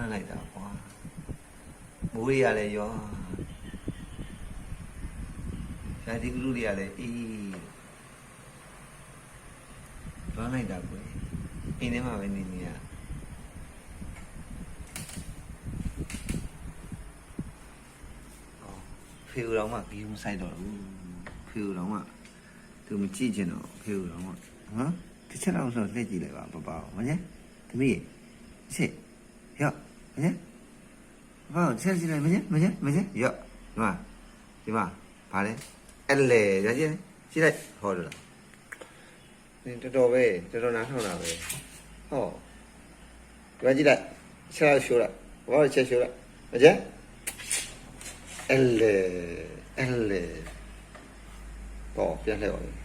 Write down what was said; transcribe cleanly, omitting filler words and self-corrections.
နှံ့လိုက်တာကွာမိုးရရလဲရောရာသီဥတုတွေကလည်းအေးလွမ်းလိုက်တာကွယ်အိမ်ထဲမှာပဲနေနေရဖေဦးတော်မှဘီယူမဆိုင်တော့ဘူးဖေဦးတော်မှသူမကြည့်ချင်တော့ဖေဦးတော်မှဟမ်တစ်ချက်တော့ဆိုလှည့်ကြည့်လိုက်ပါပပမညသမီးရှေ့ရောမညဘာဆက်ကြည့်လိုက်မညရောဒီမှာဗာလဲအဲ့လေရကြည့်ကြည့်လိုက်ဟောတယ်လားတော်တော်ပဲတော်တော်နားထောင်တာပဲဟောဒီမှာကြည့်လိုက်ချက်ရှိုးလိုက်ဘာလို့ချက်ရှိုးလိုက်မညအဲ့လေတော့ပြန်လှည့်ပါမယ်